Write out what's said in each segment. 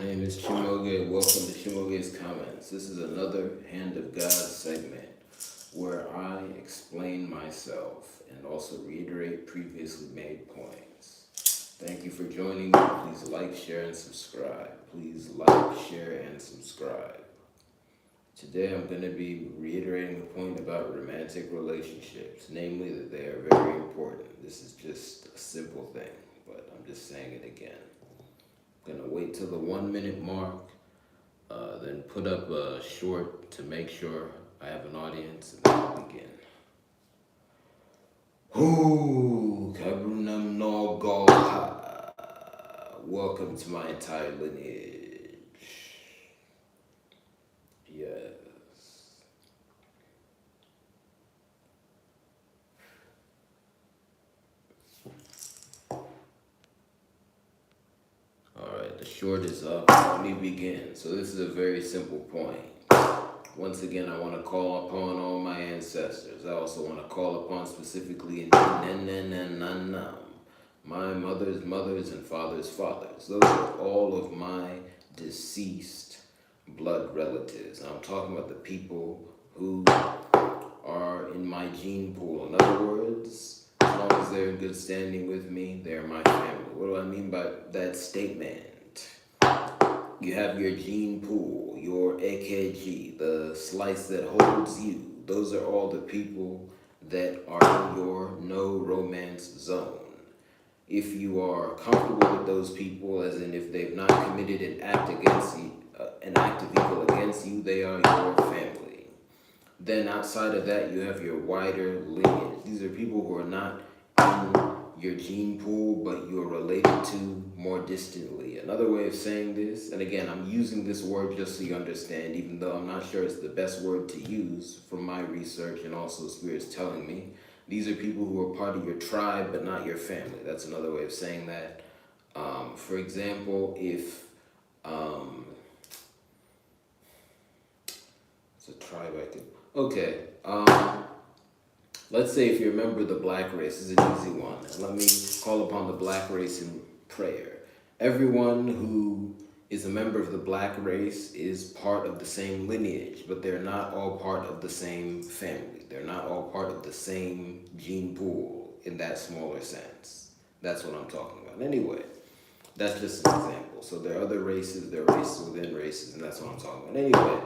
name is Chijioke. Welcome to Chimoge's Comments. This is another Hand of God segment where I explain myself and also reiterate previously made points. Thank you for joining me. Please like, share, and subscribe. Please like, share, and subscribe. Today I'm going to be reiterating a point about romantic relationships, namely that they are very important. This is just a simple thing, but I'm just saying it again. I'm going to wait till the 1 minute mark, then put up a short to make sure I have an audience, and then I'll begin. Kabrunam no Goha. Welcome to my entire lineage. Yes. Alright, the short is up. Let me begin. So this is a very simple point. Once again, I want to call upon all my ancestors. I also want to call upon specifically my mother's mothers and father's fathers. Those are all of my deceased blood relatives. I'm talking about the people who are in my gene pool. In other words, as long as they're in good standing with me, they're my family. What do I mean by that statement? You have your gene pool, your AKG, the slice that holds you. Those are all the people that are in your no romance zone. If you are comfortable with those people, as in if they've not committed an act against you, an act of evil against you, they are your family. Then outside of that, you have your wider lineage. These are people who are not in your gene pool, but you're related to more distantly. Another way of saying this, and again, I'm using this word just so you understand, even though I'm not sure it's the best word to use from my research and also Spirit's telling me. These are people who are part of your tribe, but not your family. That's another way of saying that. For example, if it's a tribe I could... Okay, let's say if you're a member of the black race, this is an easy one. Let me call upon the black race in prayer. Everyone who is a member of the black race is part of the same lineage, but they're not all part of the same family. They're not all part of the same gene pool in that smaller sense. That's what I'm talking about. Anyway, that's just an example. So there are other races, there are races within races, and that's what I'm talking about. Anyway,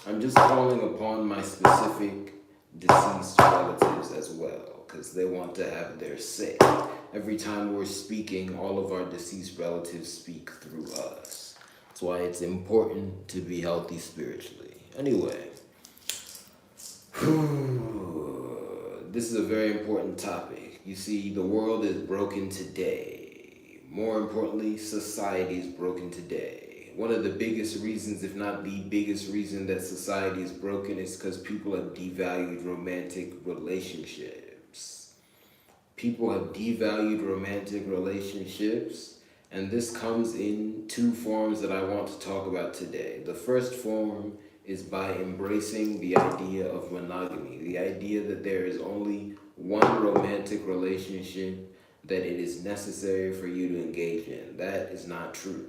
I'm just calling upon my specific deceased relatives as well, because they want to have their say. Every time we're speaking, all of our deceased relatives speak through us. That's why it's important to be healthy spiritually. Anyway, this is a very important topic. You see, the world is broken today. More importantly, society is broken today. One of the biggest reasons, if not the biggest reason that society is broken is because people have devalued romantic relationships. People have devalued romantic relationships, and this comes in two forms that I want to talk about today. The first form is by embracing the idea of monogamy, the idea that there is only one romantic relationship that it is necessary for you to engage in. That is not true.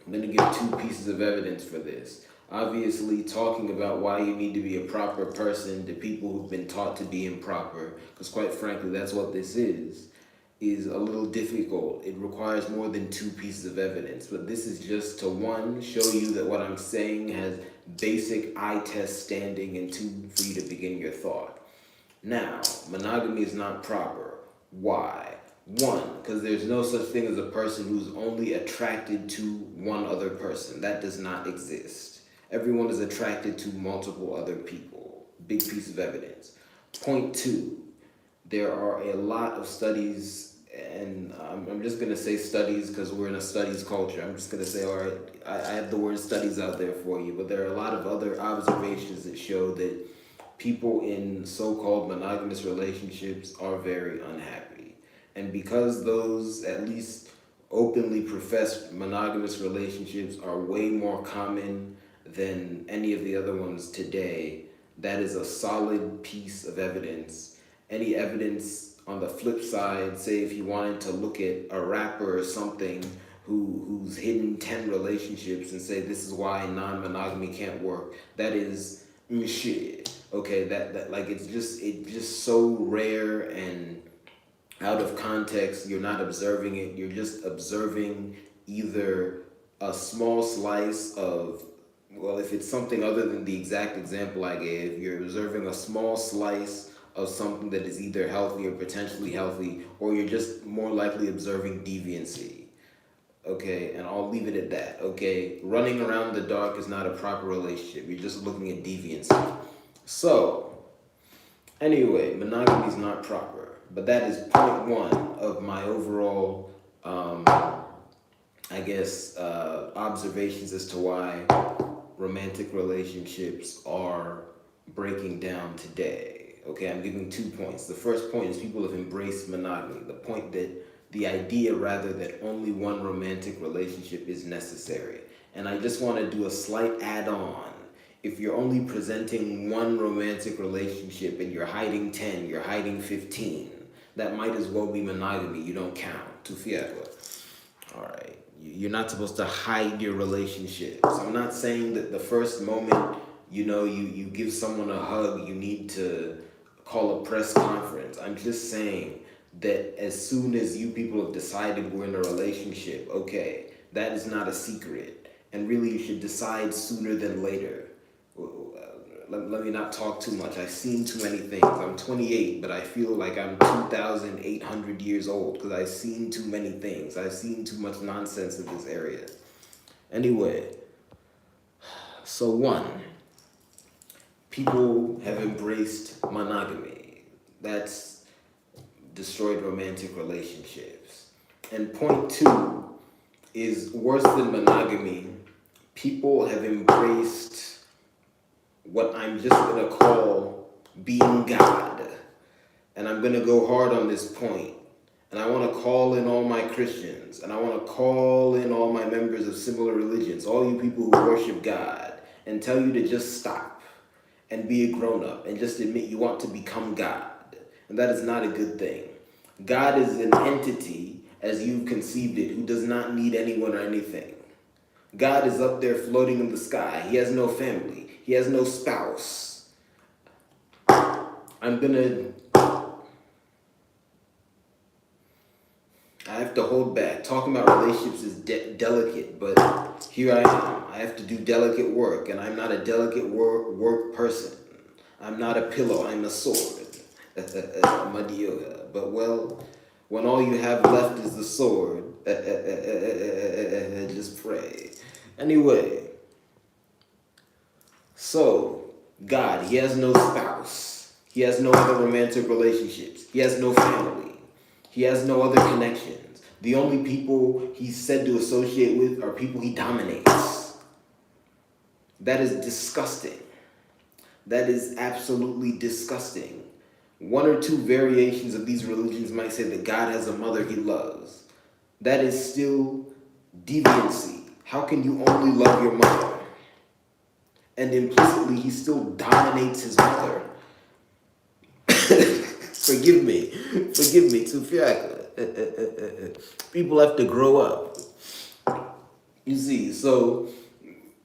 I'm going to give two pieces of evidence for this. Obviously, talking about why you need to be a proper person to people who've been taught to be improper, because quite frankly, that's what this is a little difficult. It requires more than two pieces of evidence. But this is just to, one, show you that what I'm saying has basic eye test standing, and two, for you to begin your thought. Now, monogamy is not proper. Why? One, because there's no such thing as a person who's only attracted to one other person. That does not exist. Everyone is attracted to multiple other people. Big piece of evidence. Point two, there are a lot of studies, and I'm just going to say studies because we're in a studies culture. I'm just going to say, all right, I have the word studies out there for you, but there are a lot of other observations that show that people in so-called monogamous relationships are very unhappy. And because those, at least openly professed monogamous relationships, are way more common than any of the other ones today, that is a solid piece of evidence. Any evidence on the flip side, say if you wanted to look at a rapper or something who's hidden 10 relationships and say this is why non-monogamy can't work. That is shit. Okay, that like it's just so rare and out of context. You're not observing it. You're just observing either a small slice of, well, if it's something other than the exact example I gave, you're observing a small slice of something that is either healthy or potentially healthy, or you're just more likely observing deviancy. Okay, and I'll leave it at that. Okay, running around in the dark is not a proper relationship. You're just looking at deviancy. So, anyway, monogamy is not proper. But that is point one of my overall, observations as to why romantic relationships are breaking down today. Okay, I'm giving 2 points. The first point is people have embraced monogamy. The point that the idea rather that only one romantic relationship is necessary. And I just want to do a slight add-on. If you're only presenting one romantic relationship and you're hiding 10, you're hiding 15, that might as well be monogamy. You don't count. Tufiakwa. All right. You're not supposed to hide your relationships. I'm not saying that the first moment, you give someone a hug, you need to call a press conference. I'm just saying that as soon as you people have decided we're in a relationship, okay, that is not a secret. And really, you should decide sooner than later. Let me not talk too much. I've seen too many things. I'm 28, but I feel like I'm 2,800 years old because I've seen too many things. I've seen too much nonsense in this area. Anyway, so one, people have embraced monogamy. That's destroyed romantic relationships. And point two is worse than monogamy. People have embraced what I'm just going to call being God. And I'm going to go hard on this point. And I want to call in all my Christians. And I want to call in all my members of similar religions, all you people who worship God, and tell you to just stop and be a grown-up and just admit you want to become God. And that is not a good thing. God is an entity, as you've conceived it, who does not need anyone or anything. God is up there floating in the sky. He has no family. He has no spouse. I have to hold back. Talking about relationships is delicate, but here I am. I have to do delicate work, and I'm not a delicate work person. I'm not a pillow. I'm a sword. Madioga. But well, when all you have left is the sword, just pray. Anyway. So, God, he has no spouse. He has no other romantic relationships. He has no family. He has no other connections. The only people he's said to associate with are people he dominates. That is disgusting. That is absolutely disgusting. One or two variations of these religions might say that God has a mother he loves. That is still deviancy. How can you only love your mother? And implicitly, he still dominates his mother. Forgive me, Tufiaka. People have to grow up. You see, so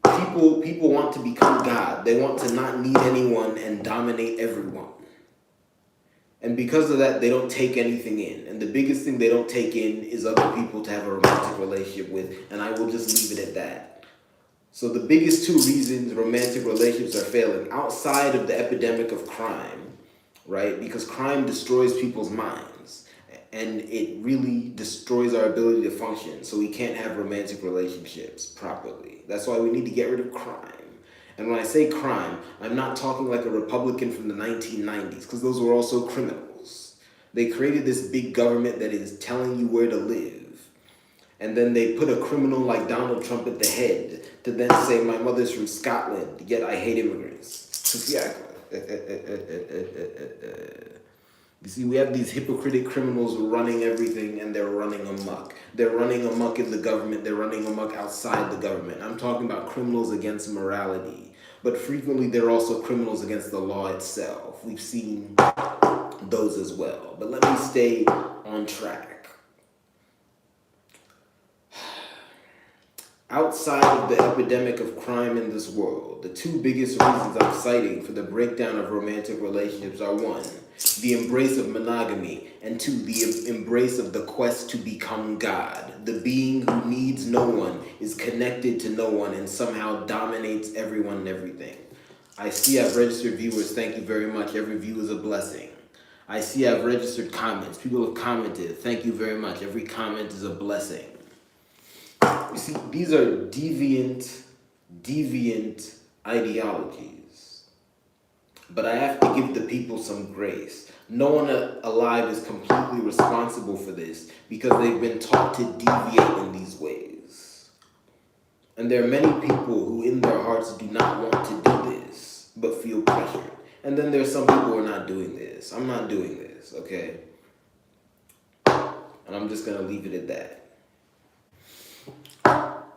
people want to become God. They want to not need anyone and dominate everyone. And because of that, they don't take anything in. And the biggest thing they don't take in is other people to have a romantic relationship with. And I will just leave it at that. So the biggest two reasons romantic relationships are failing, outside of the epidemic of crime, right? Because crime destroys people's minds. And it really destroys our ability to function. So we can't have romantic relationships properly. That's why we need to get rid of crime. And when I say crime, I'm not talking like a Republican from the 1990s, because those were also criminals. They created this big government that is telling you where to live. And then they put a criminal like Donald Trump at the head to then say, my mother's from Scotland, yet I hate immigrants. You see, we have these hypocritic criminals running everything, and they're running amok. They're running amok in the government. They're running amok outside the government. I'm talking about criminals against morality. But frequently, they're also criminals against the law itself. We've seen those as well. But let me stay on track. Outside of the epidemic of crime in this world, the two biggest reasons I'm citing for the breakdown of romantic relationships are one, the embrace of monogamy, and two, the embrace of the quest to become God. The being who needs no one, is connected to no one, and somehow dominates everyone and everything. I see I've registered viewers, thank you very much. Every view is a blessing. I see I've registered comments. People have commented, thank you very much. Every comment is a blessing. You see, these are deviant ideologies. But I have to give the people some grace. No one alive is completely responsible for this because they've been taught to deviate in these ways. And there are many people who in their hearts do not want to do this, but feel pressured. And then there's some people who are not doing this. I'm not doing this, okay? And I'm just gonna leave it at that.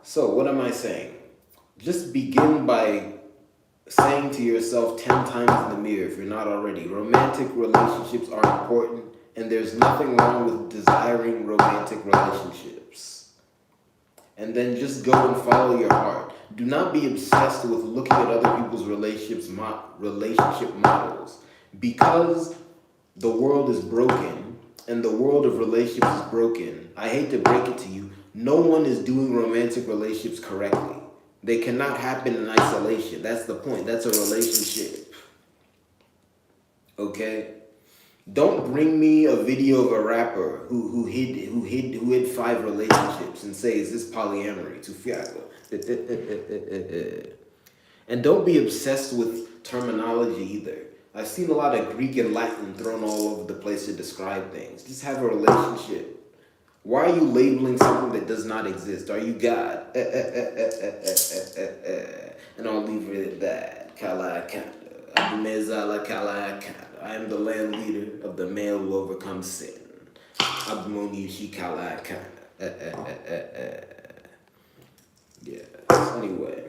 So what am I saying? Just begin by saying to yourself 10 times in the mirror, if you're not already, romantic relationships are important and there's nothing wrong with desiring romantic relationships. And then just go and follow your heart. Do not be obsessed with looking at other people's relationship models. Because the world is broken and the world of relationships is broken, I hate to break it to you, no one is doing romantic relationships correctly. They cannot happen in isolation. That's the point. That's a relationship. Okay? Don't bring me a video of a rapper who hid 5 relationships and say, is this polyamory? Tufiago. And don't be obsessed with terminology either. I've seen a lot of Greek and Latin thrown all over the place to describe things. Just have a relationship. Why are you labeling something that does not exist? Are you God? And I'll leave it at that. I am the land leader of the male who overcomes sin. Yeah, anyway.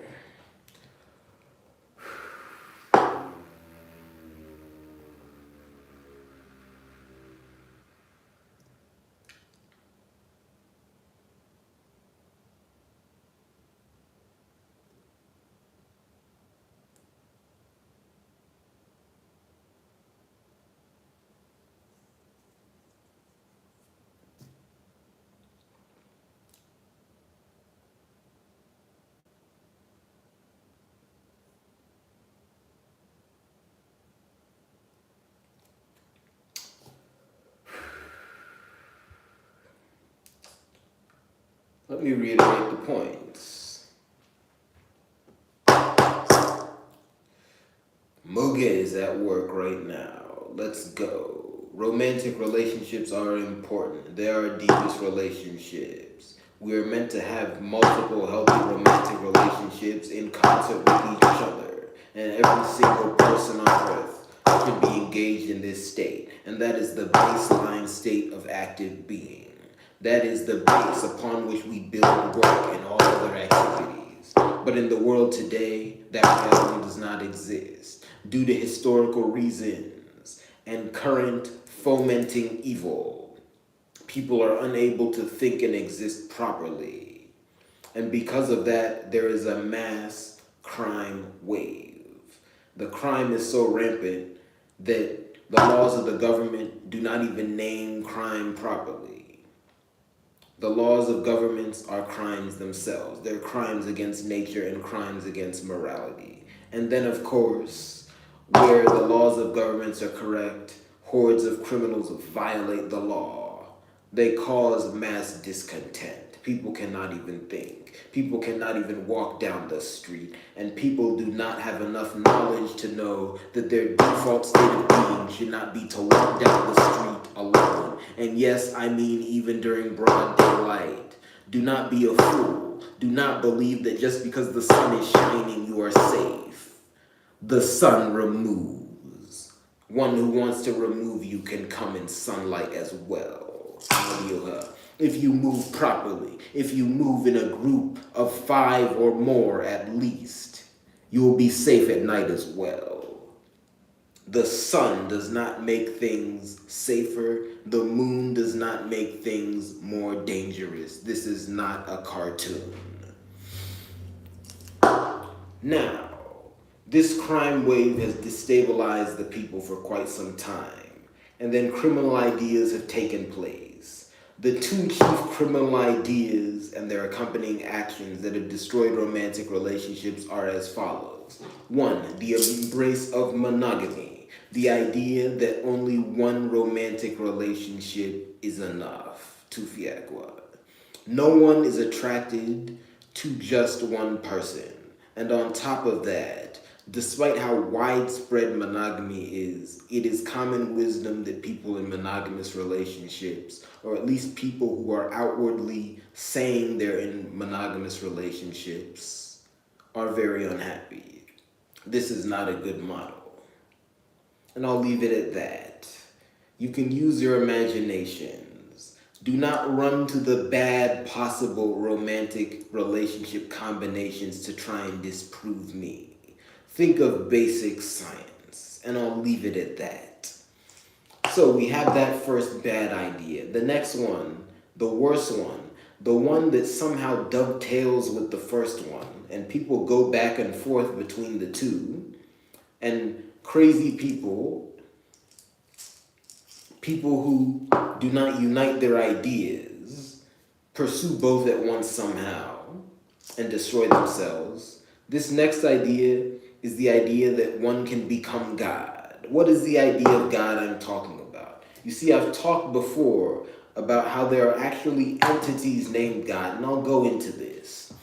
Let me reiterate the points. Moge is at work right now. Let's go. Romantic relationships are important. They are deepest relationships. We are meant to have multiple healthy romantic relationships in concert with each other. And every single person on earth should be engaged in this state. And that is the baseline state of active being. That is the base upon which we build work and all other activities. But in the world today, that reality does not exist due to historical reasons and current fomenting evil. People are unable to think and exist properly. And because of that, there is a mass crime wave. The crime is so rampant that the laws of the government do not even name crime properly. The laws of governments are crimes themselves. They're crimes against nature and crimes against morality. And then, of course, where the laws of governments are correct, hordes of criminals violate the law. They cause mass discontent. People cannot even think. People cannot even walk down the street. And people do not have enough knowledge to know that their default state of being should not be to walk down the street alone. And yes, I mean even during broad daylight. Do not be a fool. Do not believe that just because the sun is shining, you are safe. The sun removes. One who wants to remove you can come in sunlight as well. If you move properly, if you move in a group of 5 or more at least, you will be safe at night as well. The sun does not make things safer. The moon does not make things more dangerous. This is not a cartoon. Now, this crime wave has destabilized the people for quite some time, and then criminal ideas have taken place. The two chief criminal ideas and their accompanying actions that have destroyed romantic relationships are as follows. One, the embrace of monogamy, the idea that only one romantic relationship is enough. Tufiakwa. No one is attracted to just one person. And on top of that, despite how widespread monogamy is, it is common wisdom that people in monogamous relationships, or at least people who are outwardly saying they're in monogamous relationships, are very unhappy. This is not a good model. And I'll leave it at that. You can use your imaginations. Do not run to the bad possible romantic relationship combinations to try and disprove me. Think of basic science, and I'll leave it at that. So we have that first bad idea. The next one, the worst one, the one that somehow dovetails with the first one, and people go back and forth between the two, and crazy people who do not unite their ideas, pursue both at once somehow, and destroy themselves. This next idea is the idea that one can become God. What is the idea of God I'm talking about? You see, I've talked before about how there are actually entities named God, and I'll go into this.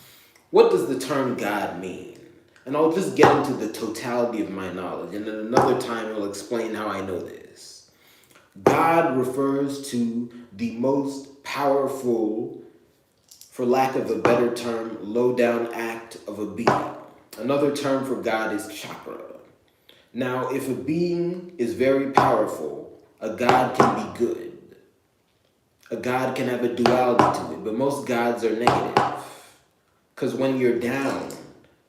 What does the term God mean? And I'll just get into the totality of my knowledge, and at another time I'll explain how I know this. God refers to the most powerful, for lack of a better term, low-down act of a being. Another term for God is chakra. Now, if a being is very powerful, a God can be good. A God can have a duality to it, but most gods are negative. Because when you're down,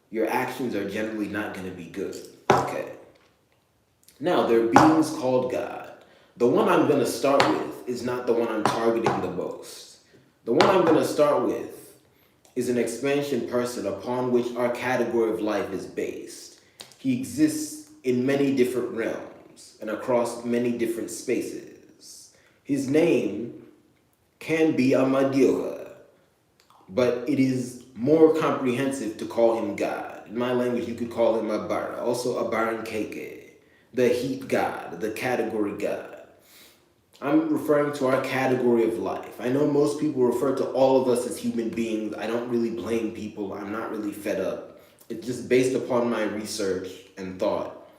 your actions are generally not going to be good. Okay. Now, there are beings called God. The one I'm going to start with is not the one I'm targeting the most. The one I'm going to start with is an expansion person upon which our category of life is based. He exists in many different realms and across many different spaces. His name can be Amadioha, but it is more comprehensive to call him God. In my language, you could call him Abara, also Abaran Keke, the heat god, the category god. I'm referring to our category of life. I know most people refer to all of us as human beings. I don't really blame people. I'm not really fed up. It's just based upon my research and thought.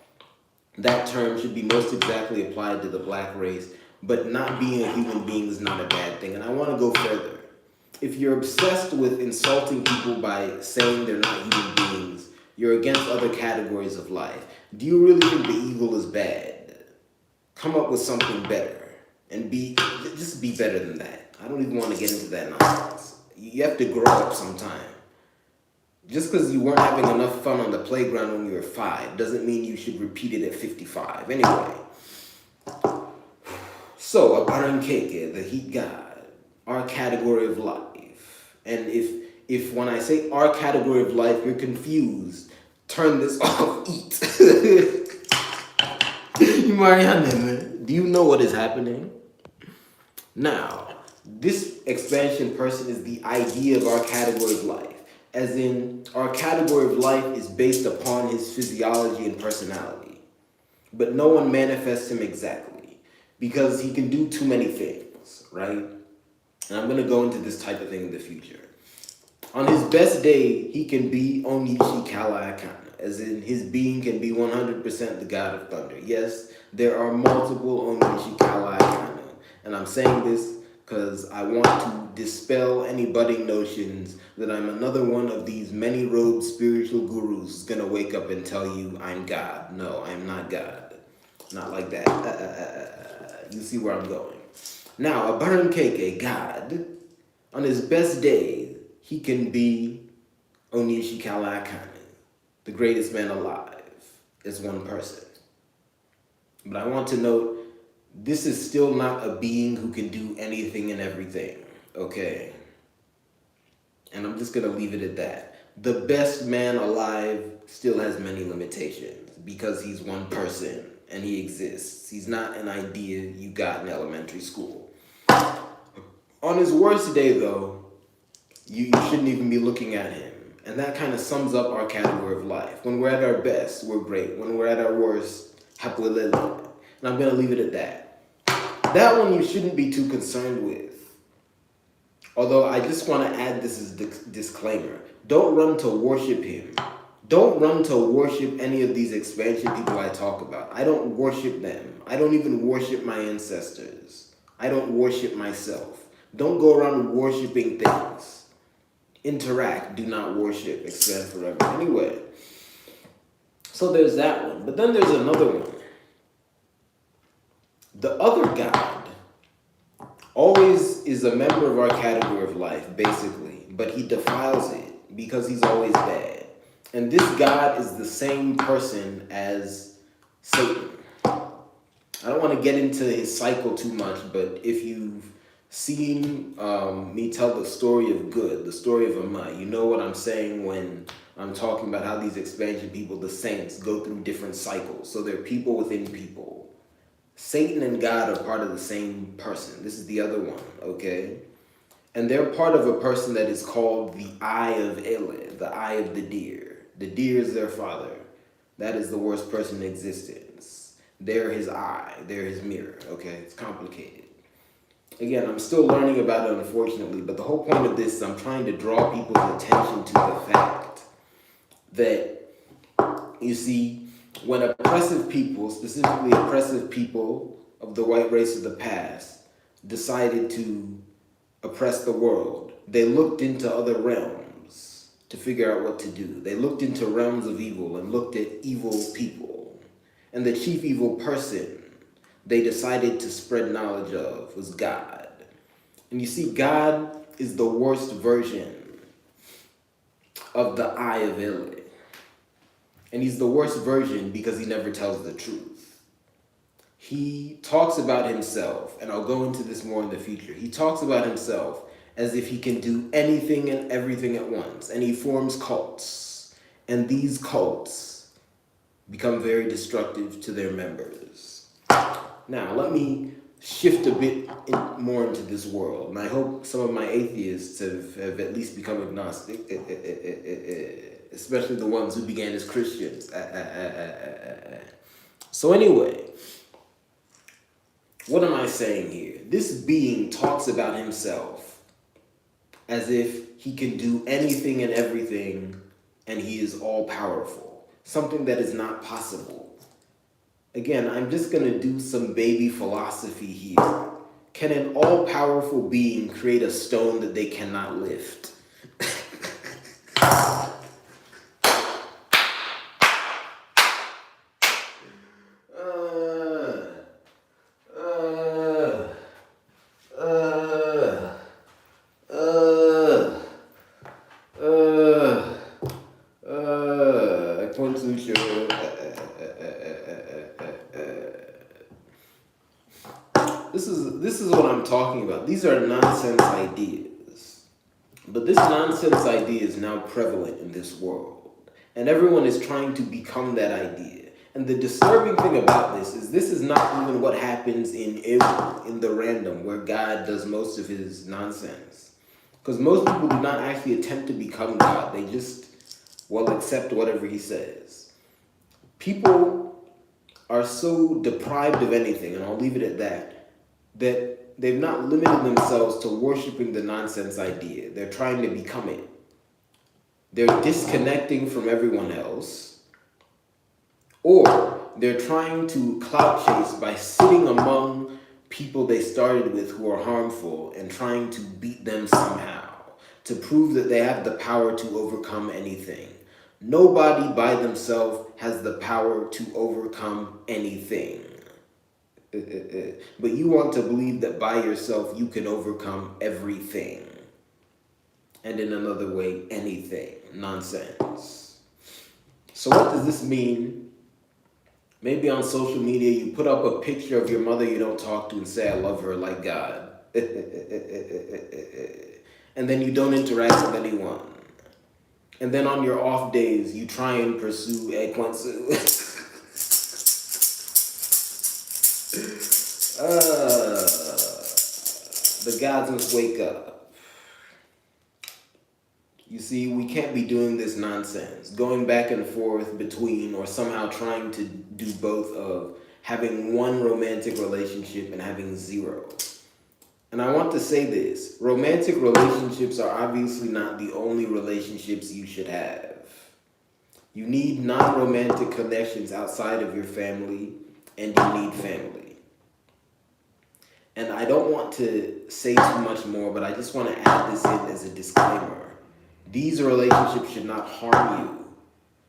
That term should be most exactly applied to the black race, but not being a human being is not a bad thing. And I want to go further. If you're obsessed with insulting people by saying they're not human beings, you're against other categories of life. Do you really think the evil is bad? Come up with something better. And just be better than that. I don't even want to get into that nonsense. You have to grow up sometime. Just because you weren't having enough fun on the playground when you were 5 doesn't mean you should repeat it at 55. Anyway. So, Abaran Keke, the heat god, our category of life. And if when I say our category of life, you're confused, turn this off, eat. Mariana, man. Do you know what is happening? Now, this expansion person is the idea of our category of life. As in, our category of life is based upon his physiology and personality. But no one manifests him exactly, because he can do too many things, right? And I'm going to go into this type of thing in the future. On his best day, he can be Onishi Kalaakana, as in his being can be 100% the god of thunder. Yes, there are multiple Onishi Kalaakana. And I'm saying this because I want to dispel any budding notions that I'm another one of these many-robed spiritual gurus who's going to wake up and tell you I'm God. No, I'm not God. Not like that. You see where I'm going. Now, Abaran Keke, God, on his best day, he can be Onishi Kalaakana, the greatest man alive, as one person. But I want to note, this is still not a being who can do anything and everything, okay? And I'm just going to leave it at that. the best man alive still has many limitations because he's one person and he exists. He's not an idea you got in elementary school. On his worst day, though, you shouldn't even be looking at him. And that kind of sums up our category of life. When we're at our best, we're great. When we're at our worst, happily live. And I'm going to leave it at that. That one you shouldn't be too concerned with. Although I just want to add this as a disclaimer. Don't run to worship him. Don't run to worship any of these expansion people I talk about. I don't worship them. I don't even worship my ancestors. I don't worship myself. Don't go around worshiping things. Interact, do not worship, expand forever. Anyway, so there's that one. But then there's another one. The other God always is a member of our category of life, basically, but he defiles it because he's always bad. And this God is the same person as Satan. I don't want to get into his cycle too much, but if you've seen me tell the story of good, the story of Amma, you know what I'm saying when I'm talking about how these expansion people, the saints, go through different cycles. So they're people within people. Satan and God are part of the same person. This is the other one, okay? And they're part of a person that is called the Eye of Ele, the eye of the deer. The deer is their father. That is the worst person in existence. They're his eye. They're his mirror, okay? It's complicated. Again, I'm still learning about it, unfortunately, but the whole point of this is I'm trying to draw people's attention to the fact that, you see, when oppressive people, specifically oppressive people of the white race of the past, decided to oppress the world, they looked into other realms to figure out what to do. They looked into realms of evil and looked at evil people. And the chief evil person they decided to spread knowledge of was God. And you see, God is the worst version of the Eye of Ele. And he's the worst version because he never tells the truth. He talks about himself, and I'll go into this more in the future. He talks about himself as if he can do anything and everything at once. And he forms cults. And these cults become very destructive to their members. Now, let me shift a bit more into this world. And I hope some of my atheists have at least become agnostic, especially the ones who began as Christians. So anyway, what am I saying here? This being talks about himself as if he can do anything and everything and he is all-powerful, something that is not possible. Again, I'm just going to do some baby philosophy here. Can an all-powerful being create a stone that they cannot lift? This is what I'm talking about. These are nonsense ideas. But this nonsense idea is now prevalent in this world. And everyone is trying to become that idea. And the disturbing thing about this is not even what happens in the random, where God does most of his nonsense. Because most people do not actually attempt to become God. They just, accept whatever he says. People are so deprived of anything, and I'll leave it at that they've not limited themselves to worshiping the nonsense idea. They're trying to become it. They're disconnecting from everyone else, or they're trying to clout chase by sitting among people they started with who are harmful and trying to beat them somehow, to prove that they have the power to overcome anything. Nobody by themselves has the power to overcome anything. But you want to believe that by yourself you can overcome everything. And in another way, anything. Nonsense. So what does this mean? Maybe on social media you put up a picture of your mother you don't talk to and say, I love her like God. And then you don't interact with anyone. And then on your off days, you try and pursue ekwensu. The gods must wake up. You see, we can't be doing this nonsense, going back and forth between or somehow trying to do both of having one romantic relationship and having zero. And I want to say this, romantic relationships are obviously not the only relationships you should have. You need non-romantic connections outside of your family, and you need family. And I don't want to say too much more, but I just want to add this in as a disclaimer. These relationships should not harm you.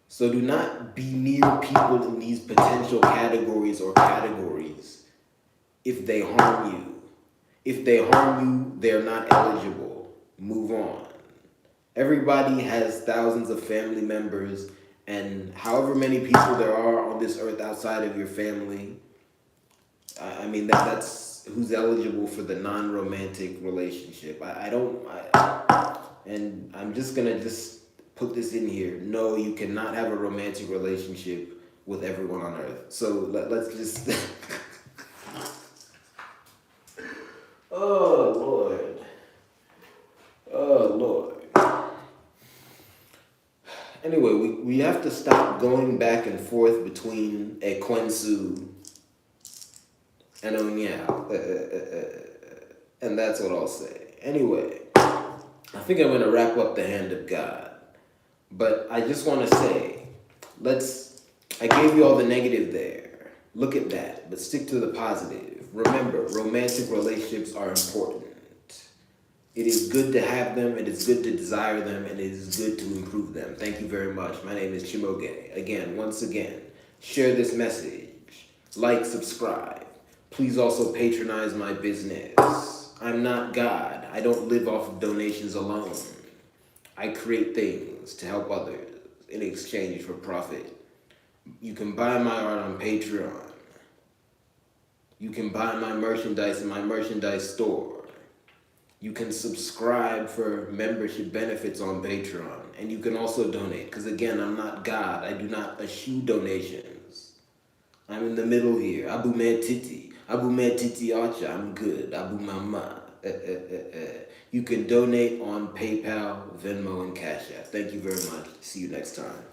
So do not be near people in these potential categories if they harm you. If they harm you, they're not eligible. Move on. Everybody has thousands of family members, and however many people there are on this earth outside of your family, I mean, that's who's eligible for the non-romantic relationship. And I'm just gonna put this in here. No, you cannot have a romantic relationship with everyone on earth. So let's just, oh Lord. Oh Lord. Anyway, we have to stop going back and forth between ekwensu and onyao. And that's what I'll say. Anyway, I think I'm going to wrap up the hand of God. But I just want to say, I gave you all the negative there. Look at that, but stick to the positive. Remember, romantic relationships are important. It is good to have them, it is good to desire them, and it is good to improve them. Thank you very much. My name is Chijioke. Once again, share this message. Like, subscribe. Please also patronize my business. I'm not God. I don't live off of donations alone. I create things to help others in exchange for profit. You can buy my art on Patreon. You can buy my merchandise in my merchandise store. You can subscribe for membership benefits on Patreon. And you can also donate, because again, I'm not God. I do not eschew donations. I'm in the middle here. Abu Titi Archer. I'm good. Abu Mama. You can donate on PayPal, Venmo, and Cash App. Thank you very much. See you next time.